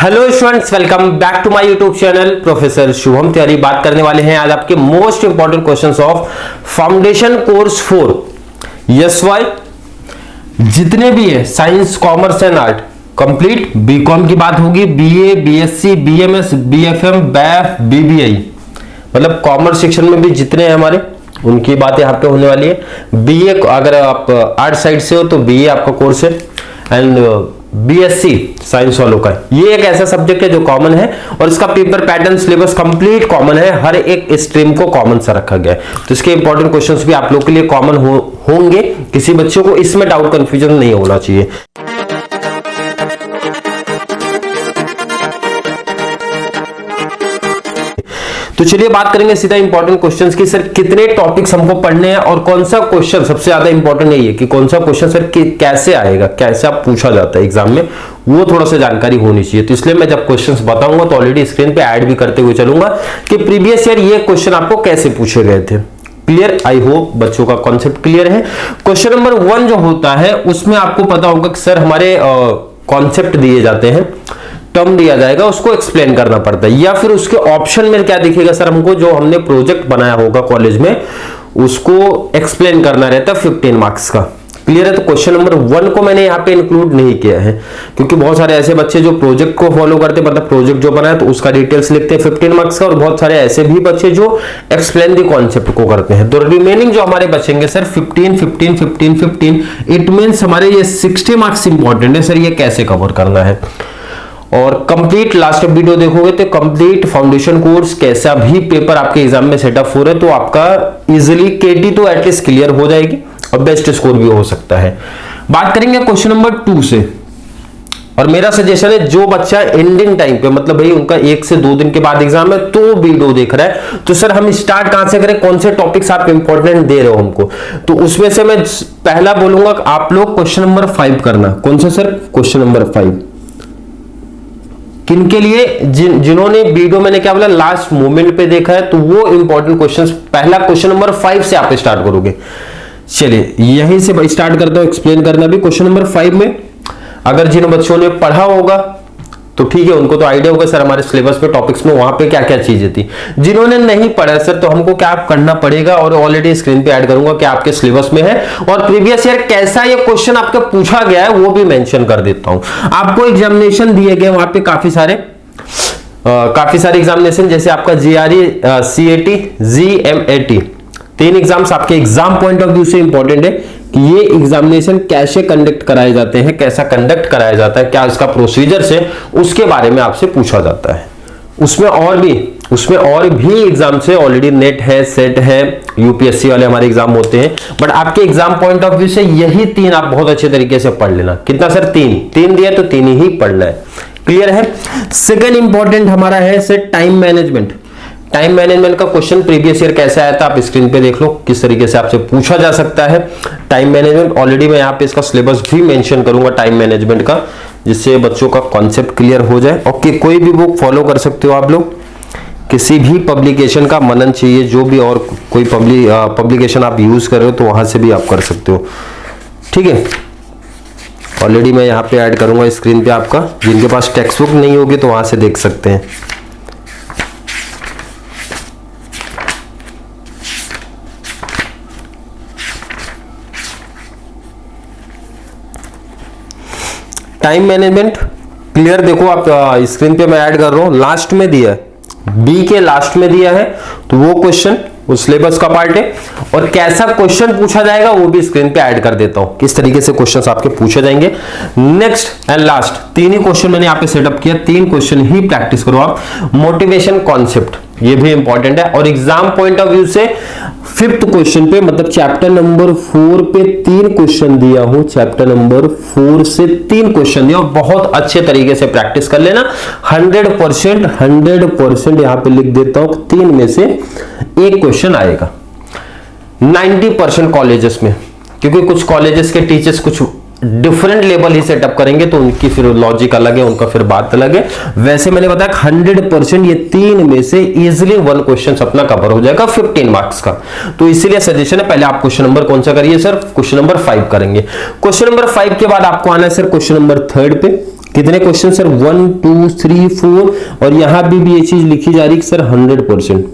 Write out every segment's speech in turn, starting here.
Hello students, welcome back to my YouTube channel professor Shubham Tiwari. बात करने वाले हैं आज आपके most important questions of foundation course 4 SY जितने भी है science, commerce and art complete. BCom की बात होगी, BA, BSc, BMS, BFM, BAF, BBI, मतलब कॉमर्स सेक्शन में भी जितने हैं हमारे उनकी बात यहाँ पे होने वाली है। BA अगर आप आर्ट साइड से हो तो BA आपका कोर्स है, एंड BSc साइंस वालों का ये एक ऐसा सब्जेक्ट है जो कॉमन है और इसका paper pattern syllabus complete common है। हर एक स्ट्रीम को कॉमन सा रखा गया है, तो इसके इंपॉर्टेंट क्वेश्चंस भी आप लोग के लिए कॉमन होंगे। किसी बच्चों को इसमें डाउट कंफ्यूजन नहीं होना चाहिए। तो चलिए बात करेंगे सीधा इंपॉर्टेंट क्वेश्चंस की। सर कितने टॉपिक्स हमको पढ़ने हैं और कौन सा क्वेश्चन सबसे ज्यादा इंपॉर्टेंट नहीं है कि कौन सा क्वेश्चन सर कैसे आएगा, कैसे आप पूछा जाता है एग्जाम में, वो थोड़ा सा जानकारी होनी चाहिए। तो इसलिए मैं जब क्वेश्चंस बताऊंगा तो ऑलरेडी स्क्रीन पे ऐड भी करते हुए चलूंगा कि प्रीवियस ईयर ये क्वेश्चन आपको कैसे पूछे गए थे। क्लियर? आई होप बच्चों का कॉन्सेप्ट क्लियर है। क्वेश्चन नंबर 1 जो होता है उसमें आपको पता होगा कि सर हमारे कॉन्सेप्ट दिए जाते हैं, टर्म दिया जाएगा, उसको एक्सप्लेन करना पड़ता है, या फिर उसके ऑप्शन में क्या दिखेगा सर, हमको जो हमने प्रोजेक्ट बनाया होगा कॉलेज में उसको एक्सप्लेन करना रहता है 15 मार्क्स का। क्लियर है? तो क्वेश्चन नंबर 1 को मैंने यहाँ पे इंक्लूड नहीं किया है क्योंकि बहुत सारे ऐसे बच्चे जो प्रोजेक्ट को फॉलो करते हैं, मतलब प्रोजेक्ट जो बनाया तो उसका डिटेल्स लिखते हैं 15 मार्क्स का, और बहुत सारे ऐसे भी बच्चे जो एक्सप्लेन द कॉन्सेप्ट को करते हैं। तो रिमेनिंग जो हमारे बचेंगे सर 15 15 15 15, इट मींस हमारे ये 60 मार्क्स इंपॉर्टेंट है। सर ये कैसे कवर करना है, और कंप्लीट लास्ट वीडियो देखोगे तो कंप्लीट फाउंडेशन कोर्स कैसा भी पेपर आपके एग्जाम में सेटअप हो रहा है तो आपका इजीली KT तो एटलीस्ट क्लियर हो जाएगी और बेस्ट स्कोर भी हो सकता है। बात करेंगे क्वेश्चन नंबर 2 से, और मेरा सजेशन है जो बच्चा एंडिंग टाइम पे, मतलब भाई उनका 1 से 2 दिन के बाद एग्जाम है तो वीडियो देख रहा है, तो सर हम स्टार्ट कहां से करें, कौन से टॉपिक्स आप इंपॉर्टेंट दे रहे हो हमको, तो उसमें से मैं पहला बोलूंगा आप लोग क्वेश्चन नंबर 5 करना। कौन सा सर? क्वेश्चन नंबर 5 किनके लिए? जिन्होंने वीडियो मैंने क्या बोला लास्ट मोमेंट पे देखा है तो वो इंपॉर्टेंट क्वेश्चंस, पहला क्वेश्चन नंबर 5 से आप स्टार्ट करोगे। चलिए यहीं से स्टार्ट करता हूं एक्सप्लेन करना भी। क्वेश्चन नंबर 5 में अगर जिन बच्चों ने पढ़ा होगा तो ठीक है, उनको तो आइडिया होगा सर हमारे सिलेबस में टॉपिक्स में वहां पे क्या क्या चीजें थी। जिन्होंने नहीं पढ़ा सर तो हमको क्या करना पड़ेगा, और ऑलरेडी स्क्रीन पे ऐड करूंगा कि आपके सिलेबस में है, और प्रीवियस ईयर कैसा ये क्वेश्चन आपका पूछा गया है वो भी मेंशन कर देता हूं। आपको एग्जामिनेशन दिए गए वहां पे काफी सारे एग्जामिनेशन, जैसे आपका GRE, CAT, GMAT, 3 एग्जाम्स आपके एग्जाम पॉइंट ऑफ व्यू से इंपॉर्टेंट है कि ये एग्जामिनेशन कैसे कंडक्ट कराए जाते हैं, कैसा कंडक्ट कराया जाता है, क्या इसका प्रोसीजर है, उसके बारे में आपसे पूछा जाता है। उसमें और भी एग्जाम से ऑलरेडी नेट है, सेट है, UPSC वाले हमारे एग्जाम होते हैं, बट आपके एग्जाम पॉइंट ऑफ व्यू से यही 3 आप बहुत अच्छे तरीके से पढ़ लेना। कितना सर? 3 दिया तो 3 ही पढ़ना है। क्लियर है? सेकेंड इंपॉर्टेंट हमारा है sir time management. Time management का क्वेश्चन प्रीवियस ईयर कैसे आया था आप स्क्रीन पे देख लो, किस तरीके से आपसे पूछा जा सकता है टाइम मैनेजमेंट। ऑलरेडी मैं यहाँ पे इसका सिलेबस भी मेंशन करूंगा टाइम मैनेजमेंट का, जिससे बच्चों का कॉन्सेप्ट क्लियर हो जाए। ओके, कोई भी बुक फॉलो कर सकते हो आप लोग, किसी भी पब्लिकेशन का मनन चाहिए, जो भी और कोई पब्लिकेशन आप यूज कर रहे हो तो वहां से भी आप कर सकते हो। ठीक है, ऑलरेडी मैं यहाँ पे ऐड करूंगा स्क्रीन पे आपका, जिनके पास टेक्स्ट बुक नहीं होगी तो वहां से देख सकते हैं। टाइम मैनेजमेंट क्लियर देखो आप स्क्रीन पे मैं ऐड कर रहा हूं, लास्ट में दिया है, बी के लास्ट में दिया है, तो वो क्वेश्चन उस सिलेबस का पार्ट है, और कैसा क्वेश्चन पूछा जाएगा वो भी स्क्रीन पे ऐड कर देता हूं, किस तरीके से क्वेश्चंस आपके पूछे जाएंगे। Next and last 3 he question मैंने यहाँ पे सेटअप किया, 3 क्वेश्चन ही प्रैक्टिस करो आप। मोटिवेशन कॉन्सेप्ट ये भी इंपॉर्टेंट है, और एग्जाम पॉइंट ऑफ व्यू से 5th क्वेश्चन पे, मतलब चैप्टर नंबर 4 पे 3 क्वेश्चन दिया हो, चैप्टर नंबर 4 से 3 क्वेश्चन दिया, और बहुत अच्छे तरीके से प्रैक्टिस कर लेना। 100% यहां पे लिख देता हूं, 3 में से 1 क्वेश्चन आएगा 90% कॉलेजेस में, क्योंकि कुछ कॉलेजेस के टीचर्स कुछ डिफरेंट लेवल ही सेटअप करेंगे तो उनकी फिर लॉजिक अलग है, उनका फिर बात अलग है। वैसे मैंने बताया 100% ये तीन में से इजिली वन क्वेश्चन अपना कवर हो जाएगा 15 मार्क्स का। तो इसीलिए सजेशन है पहले आप क्वेश्चन नंबर कौन सा करिए सर, क्वेश्चन नंबर 5 करेंगे। क्वेश्चन नंबर 5 के बाद आपको आना है सर क्वेश्चन नंबर 3 पे। कितने क्वेश्चन सर, 1 2 3 4, और यहां भी ये चीज लिखी जा रही है सर 100%।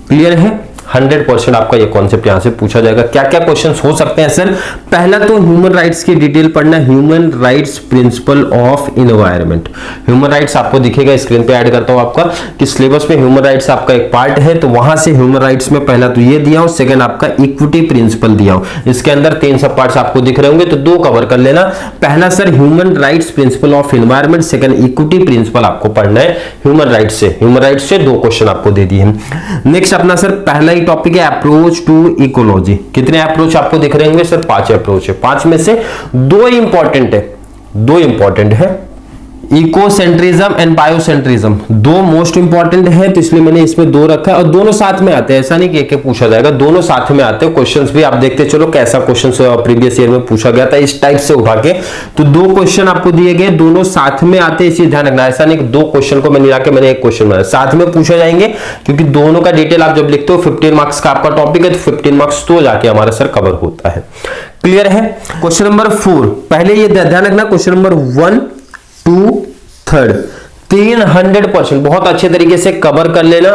क्लियर है, 100% आपका ये कॉन्सेप्ट यहां से पूछा जाएगा। क्या क्या क्वेश्चंस हो सकते हैं सर, पहला तो ह्यूमन राइट्स की डिटेल पढ़ना, human rights principle of environment. Human rights आपको दिखेगा, स्क्रीन पे ऐड करता हूं आपका कि सिलेबस में ह्यूमन राइट्स आपका एक पार्ट है, तो वहां से ह्यूमन राइट्स में पहला तो ये दिया हूं, सेकंड आपका इक्विटी प्रिंसिपल दिया हूं। इसके अंदर 3 सब पार्ट्स आपको दिख रहे होंगे, तो 2 कवर कर लेना। पहला sir human rights principle of environment, second equity principle आपको पढ़ना है ह्यूमन राइट्स से। ह्यूमन राइट्स से 2 क्वेश्चन आपको दे दिए हैं। नेक्स्ट अपना सर पहला टॉपिक है अप्रोच टू इकोलॉजी। कितने अप्रोच आपको दिख रहे होंगे सर, 5 अप्रोच है। 5 में से 2 इंपॉर्टेंट है, 2 इंपॉर्टेंट है, इकोसेंट्रिज्म एंड बायोसेंट्रिज्म। 2 मोस्ट इंपॉर्टेंट है, तो इसलिए मैंने इसमें 2 रखा है, और दोनों साथ में आते हैं, ऐसा नहीं कि एक पूछा जाएगा, दोनों साथ में आते हैं। क्वेश्चंस भी आप देखते चलो कैसा क्वेश्चन प्रीवियस ईयर में पूछा गया था इस टाइप से उठा के, तो 2 क्वेश्चन आपको दिए गए, दोनों साथ में आते हैं, इसी ध्यान रखना। ऐसा नहीं कि 2 क्वेश्चन को मैंने मिला के मैंने एक क्वेश्चन बनाया, साथ में पूछे जाएंगे, क्योंकि दोनों का डिटेल आप जब लिखते हो 15 मार्क्स का आपका टॉपिक है, तो 15 मार्क्स तो जाके हमारा सर कवर होता है। क्लियर है। क्वेश्चन नंबर 4, पहले ये ध्यान रखना, क्वेश्चन नंबर 1 2 3 300% बहुत अच्छे तरीके से कवर कर लेना।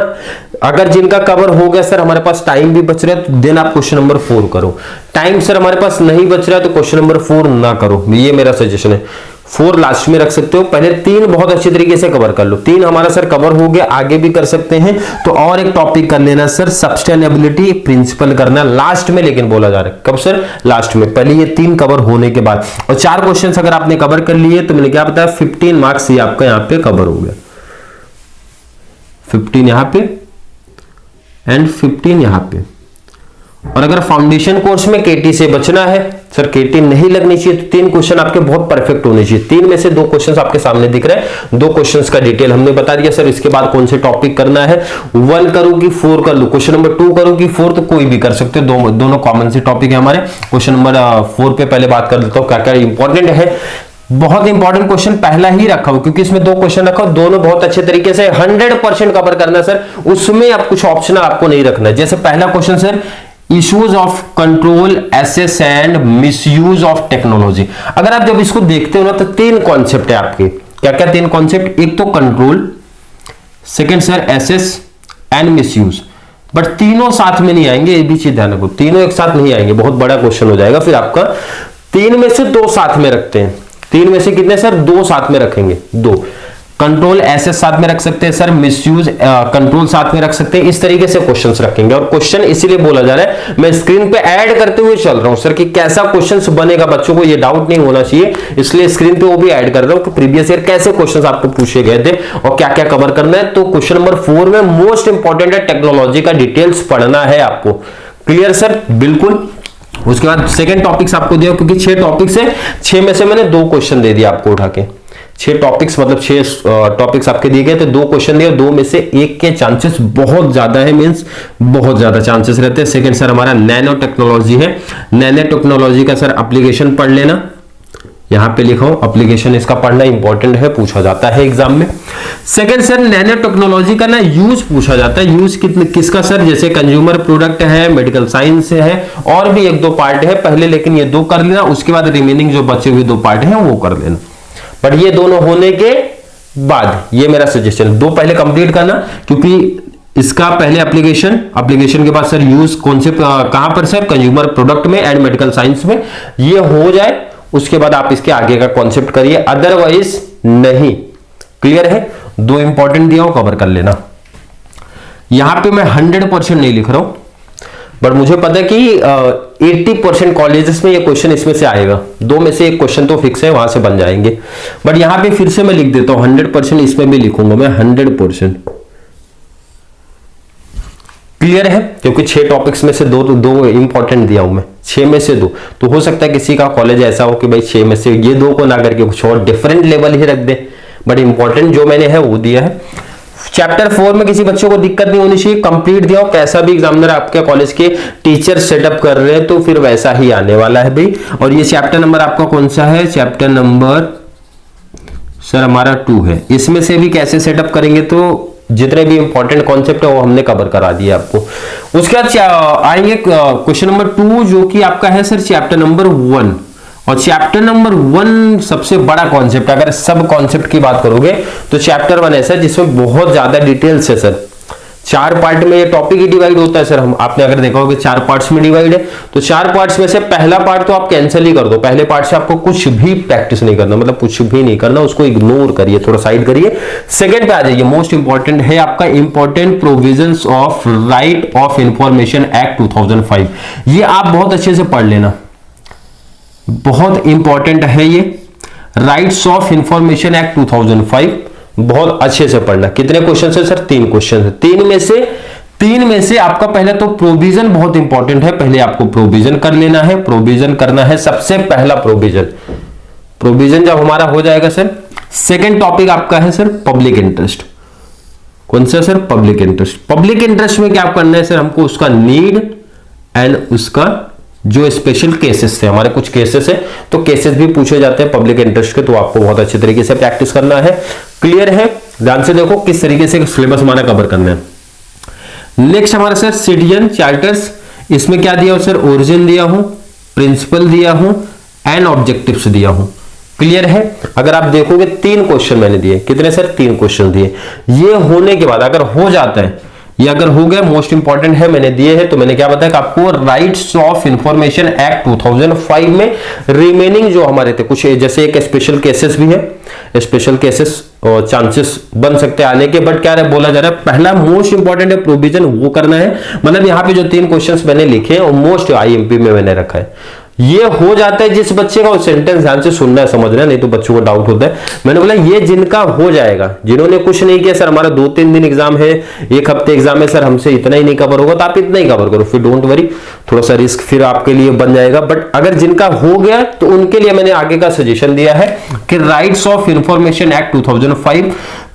अगर जिनका कवर हो गया सर, हमारे पास टाइम भी बच रहा है, तो देन आप क्वेश्चन नंबर 4 करो। टाइम सर हमारे पास नहीं बच रहा है, तो क्वेश्चन नंबर 4 ना करो, ये मेरा सजेशन है। 4 लास्ट में रख सकते हो, पहले 3 बहुत अच्छे तरीके से कवर कर लो। 3 हमारा सर कवर हो गया, आगे भी कर सकते हैं, तो और एक टॉपिक कर लेना सर, सस्टेनेबिलिटी प्रिंसिपल करना लास्ट में, लेकिन बोला जा रहा है कब सर, लास्ट में। पहले ये 3 कवर होने के बाद, और 4 क्वेश्चन अगर आपने कवर कर लिए तो मैंने क्या बताया, 15 मार्क्स ये आपका यहां पे कवर हो गया। 15 यहां पे एंड 15 यहां पे। और अगर फाउंडेशन कोर्स में केटी से बचना है सर, केटी नहीं लगनी चाहिए, तो 3 क्वेश्चन आपके बहुत परफेक्ट होने चाहिए। 3 में से 2 क्वेश्चन आपके सामने दिख रहे हैं, 2 क्वेश्चन का डिटेल हमने बता दिया सर। इसके बाद कौन से टॉपिक करना है, 1 करूं कि 4 कर लूं, क्वेश्चन नंबर 2 करूं कि 4, तो कोई भी कर सकते हो, दोनों कॉमन से टॉपिक है हमारे। क्वेश्चन नंबर 4 पे पहले बात कर लेता हूं क्या क्या इंपॉर्टेंट है। बहुत इंपॉर्टेंट क्वेश्चन पहला ही रखा हो, क्योंकि इसमें 2 क्वेश्चन रखा हो, दोनों बहुत अच्छे तरीके से 100% कवर करना सर। उसमें आप कुछ ऑप्शनल आपको नहीं रखना है। जैसे पहला question sir, issues of control access and misuse of technology. अगर आप जब इसको देखते हो ना, तो 3 कॉन्सेप्ट है आपके। क्या क्या 3 कॉन्सेप्ट, एक तो control, second sir access and misuse, but तीनों साथ में नहीं आएंगे, ये भी चीज ध्यान रखो, तीनों एक साथ नहीं आएंगे, बहुत बड़ा क्वेश्चन हो जाएगा फिर आपका। 3 में से 2 साथ में रखते हैं, 3 में से कितने सर, 2 साथ में रखेंगे, 2। कंट्रोल एसेस साथ में रख सकते हैं सर, मिसयूज कंट्रोल साथ में रख सकते हैं, इस तरीके से क्वेश्चंस रखेंगे। और क्वेश्चन इसीलिए बोला जा रहा है, मैं स्क्रीन पे ऐड करते हुए चल रहा हूं सर, कि कैसा क्वेश्चंस बनेगा, बच्चों को ये डाउट नहीं होना चाहिए, इसलिए स्क्रीन पे वो भी ऐड कर रहा हूं कि प्रीवियस ईयर कैसे क्वेश्चंस आपको पूछे गए थे और क्या क्या कवर करना है। तो क्वेश्चन नंबर 4 में मोस्ट इंपॉर्टेंट है, टेक्नोलॉजी का डिटेल्स पढ़ना है आपको। क्लियर सर, बिल्कुल। उसके बाद सेकंड टॉपिक्स आपको दिया, क्योंकि 6 टॉपिक्स है, 6 में से मैंने 2 क्वेश्चन दे दिया आपको उठा के। 6 टॉपिक्स मतलब 6 टॉपिक्स आपके दिए गए, तो 2 क्वेश्चन दिए, 2 में से 1 के चांसेस बहुत ज्यादा है, मींस बहुत ज्यादा चांसेस रहते हैं। सेकंड सर हमारा नैनो टेक्नोलॉजी है, नैनो टेक्नोलॉजी का सर एप्लीकेशन पढ़ लेना, यहां पे लिखो एप्लीकेशन, इसका पढ़ना इंपॉर्टेंट है, पूछा जाता है एग्जाम में। सेकंड सर नैनो टेक्नोलॉजी का ना यूज पूछा जाता है, यूज किसका सर, जैसे कंज्यूमर प्रोडक्ट है, मेडिकल साइंस है, और भी 1-2 पार्ट है पहले, लेकिन ये 2 कर लेना, उसके बाद रिमेनिंग जो बचे हुए 2 पार्ट हैं वो कर लेना। बट ये दोनों होने के बाद, ये मेरा सजेशन, 2 पहले कंप्लीट करना, क्योंकि इसका पहले एप्लीकेशन के बाद सर यूज कॉन्सेप्ट कहां पर सर, कंज्यूमर प्रोडक्ट में एंड मेडिकल साइंस में, ये हो जाए उसके बाद आप इसके आगे का कॉन्सेप्ट करिए, अदरवाइज नहीं। क्लियर है, 2 इंपॉर्टेंट दिया हो, कवर कर लेना। यहां पे मैं 100% नहीं लिख रहा हूं, बट मुझे पता है कि 80% कॉलेजेस में ये क्वेश्चन इसमें से आएगा, 2 में से 1 क्वेश्चन तो फिक्स है, वहां से बन जाएंगे। बट यहां पे फिर से मैं लिख देता हूं 100%, इसमें भी लिखूंगा मैं 100%। क्लियर है, क्योंकि 6 टॉपिक्स में से 2 इंपॉर्टेंट दिया हूं मैं, 6 में से 2, तो हो सकता है किसी का कॉलेज ऐसा हो कि भाई 6 में से ये 2 को ना करके कुछ और डिफरेंट लेवल ही रख दे, बट इंपॉर्टेंट जो मैंने है वो दिया है। चैप्टर 4 में किसी बच्चों को दिक्कत नहीं होनी चाहिए, कंप्लीट दिया हो, कैसा भी एग्जामिनर आपके कॉलेज के टीचर सेटअप कर रहे हैं तो फिर वैसा ही आने वाला है भाई। और ये चैप्टर नंबर आपका कौन सा है, चैप्टर नंबर सर हमारा 2 है। इसमें से भी कैसे सेटअप करेंगे, तो जितने भी इंपॉर्टेंट कॉन्सेप्ट है वो हमने कवर करा दिया आपको। उसके बाद आएंगे क्वेश्चन नंबर 2 जो कि आपका है सर चैप्टर नंबर 1। और चैप्टर नंबर 1 सबसे बड़ा कॉन्सेप्ट, अगर सब कॉन्सेप्ट की बात करोगे तो चैप्टर 1 है सर जिसमें बहुत ज्यादा डिटेल्स है सर। 4 पार्ट में ये टॉपिक ही डिवाइड होता है सर। हम आपने अगर देखा होगा 4 पार्ट्स में डिवाइड है, तो 4 पार्ट्स में से पहला पार्ट तो आप कैंसिल ही कर दो। पहले पार्ट से आपको कुछ भी प्रैक्टिस नहीं करना, मतलब कुछ भी नहीं करना, उसको इग्नोर करिए, थोड़ा साइड करिए। सेकंड पे आ जाइए, मोस्ट इंपॉर्टेंट है आपका important provisions of right of information act 2005। ये आप बहुत अच्छे से पढ़ लेना, बहुत इंपॉर्टेंट है ये राइट्स ऑफ इंफॉर्मेशन एक्ट 2005, बहुत अच्छे से पढ़ना। कितने क्वेश्चन है सर, 3 क्वेश्चन है। 3 में से आपका पहले तो प्रोविजन बहुत इंपॉर्टेंट है, पहले आपको प्रोविजन कर लेना है, प्रोविजन करना है सबसे पहला प्रोविजन जब हमारा हो जाएगा सर। सेकंड टॉपिक आपका है सर पब्लिक इंटरेस्ट। कौन सा sir, public interest. Public interest में क्या करना है सर, हमको उसका नीड एंड उसका जो स्पेशल केसेस थे, हमारे कुछ केसेस है तो केसेस भी पूछे जाते हैं पब्लिक इंटरेस्ट के, तो आपको बहुत अच्छे तरीके से प्रैक्टिस करना है। क्लियर है, ध्यान से देखो किस तरीके से सिलेबस हमारा कवर करना है। नेक्स्ट हमारा सर सिटीजन चार्टर्स। इसमें क्या दिया हो सर, ओरिजिन दिया हूं, प्रिंसिपल दिया हूं एंड ऑब्जेक्टिव्स दिया हूं। क्लियर है, अगर आप देखोगे 3 क्वेश्चन मैंने दिए। कितने सर, 3 क्वेश्चन दिए। ये होने के बाद अगर हो जाता है, ये अगर हो गया, मोस्ट इंपॉर्टेंट है मैंने दिए हैं, तो मैंने क्या बताया कि आपको राइट्स ऑफ इंफॉर्मेशन एक्ट 2005 में रिमेनिंग जो हमारे थे कुछ, जैसे एक स्पेशल केसेस भी है, स्पेशल केसेस और चांसेस बन सकते हैं आने के, बट क्या बोला जा रहा है, पहला मोस्ट इंपॉर्टेंट है प्रोविजन, वो करना है। मतलब यहाँ पे जो 3 क्वेश्चंस मैंने लिखे हैं और मोस्ट आईएमपी में मैंने रखा है। ये हो जाता है जिस बच्चे का, सेंटेंस ध्यान से सुनना है, समझना है, नहीं तो बच्चों को डाउट होता है। मैंने बोला ये जिनका हो जाएगा, जिन्होंने कुछ नहीं किया सर, हमारा 2-3 दिन एग्जाम है, 1 हफ्ते एग्जाम है सर, हमसे इतना ही नहीं कवर होगा, तो आप इतना ही कवर करो, फिर डोंट वरी, थोड़ा सा रिस्क फिर आपके लिए बन जाएगा। बट अगर जिनका हो गया तो उनके लिए मैंने आगे का सजेशन दिया है कि राइट्स ऑफ इंफॉर्मेशन एक्ट 2005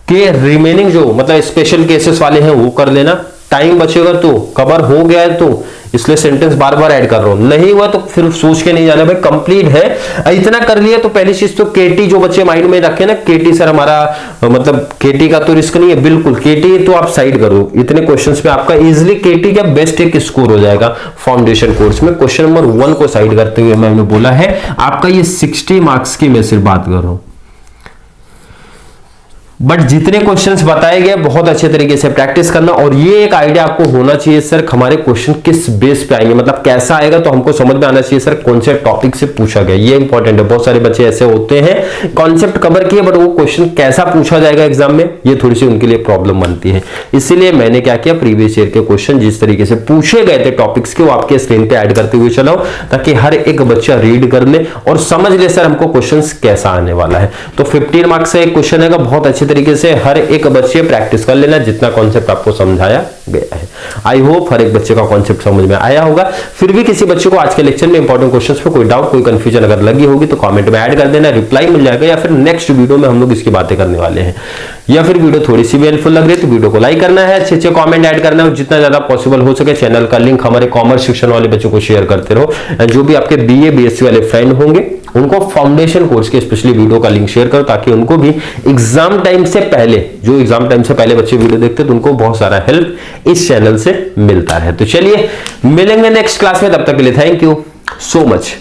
के रिमेनिंग जो मतलब स्पेशल केसेस वाले हैं वो कर लेना। टाइम बचेगा तो, कवर हो गया है तो, इसलिए सेंटेंस बार बार ऐड कर रहा हूं, नहीं हुआ तो फिर सोच के नहीं जाना भाई, कंप्लीट है। इतना कर लिया तो पहली चीज तो केटी जो बच्चे माइंड में रखे ना, केटी सर हमारा मतलब केटी का तो रिस्क नहीं है बिल्कुल, केटी तो आप साइड करो। इतने क्वेश्चंस में आपका इजीली केटी का बेस्ट एक स्कोर हो जाएगा फाउंडेशन कोर्स में। क्वेश्चन नंबर 1 को साइड करते हुए मैंने बोला है आपका ये 60 मार्क्स की मैं सिर्फ बात कर रहा हूं, बट जितने क्वेश्चंस बताए गए बहुत अच्छे तरीके से प्रैक्टिस करना। और ये एक आइडिया आपको होना चाहिए सर हमारे क्वेश्चन किस बेस पे आएंगे, मतलब कैसा आएगा, तो हमको समझ में आना चाहिए सर कौन से टॉपिक से पूछा गया। ये इंपॉर्टेंट है, बहुत सारे बच्चे ऐसे होते हैं कॉन्सेप्ट कवर किए बट वो क्वेश्चन कैसा पूछा जाएगा एग्जाम में, ये थोड़ी सी उनके लिए प्रॉब्लम बनती है। इसीलिए मैंने क्या किया, प्रीवियस ईयर के क्वेश्चन जिस तरीके से पूछे गए थे टॉपिक्स के, वो आपके स्क्रीन पे ऐड करते हुए चलाओ, ताकि हर एक बच्चा रीड कर ले और समझ ले सर हमको क्वेश्चन कैसा आने वाला है। तो 15 मार्क्स से एक क्वेश्चन है, बहुत अच्छे तरीके से हर एक बच्चे प्रैक्टिस कर लेना जितना कॉन्सेप्ट आपको समझाया गया है। आई होप हर एक बच्चे का कॉन्सेप्ट समझ में आया होगा। फिर भी किसी बच्चे को आज के लेक्चर में इंपॉर्टेंट क्वेश्चंस पे कोई डाउट, कोई कंफ्यूजन अगर लगी होगी तो कमेंट में ऐड कर देना, रिप्लाई मिल जाएगा, या फिर नेक्स्ट वीडियो में हम लोग इसकी बातें करने वाले हैं। या फिर वीडियो थोड़ी सी भी हेल्पफुल लग रही है तो वीडियो को लाइक करना है, अच्छे अच्छे कमेंट ऐड करना है, जितना ज्यादा पॉसिबल हो सके चैनल का लिंक हमारे कॉमर्स सेक्शन वाले बच्चों को शेयर करते रहो। जो भी आपके बीए बीएससी वाले फ्रेंड होंगे उनको फाउंडेशन कोर्स के स्पेशली वीडियो का लिंक शेयर करो, ताकि उनको भी एग्जाम टाइम से पहले, जो एग्जाम टाइम से पहले बच्चे वीडियो देखते हैं तो उनको बहुत सारा हेल्प इस चैनल से मिलता है। तो चलिए मिलेंगे नेक्स्ट क्लास में, तब तक के लिए थैंक यू सो मच।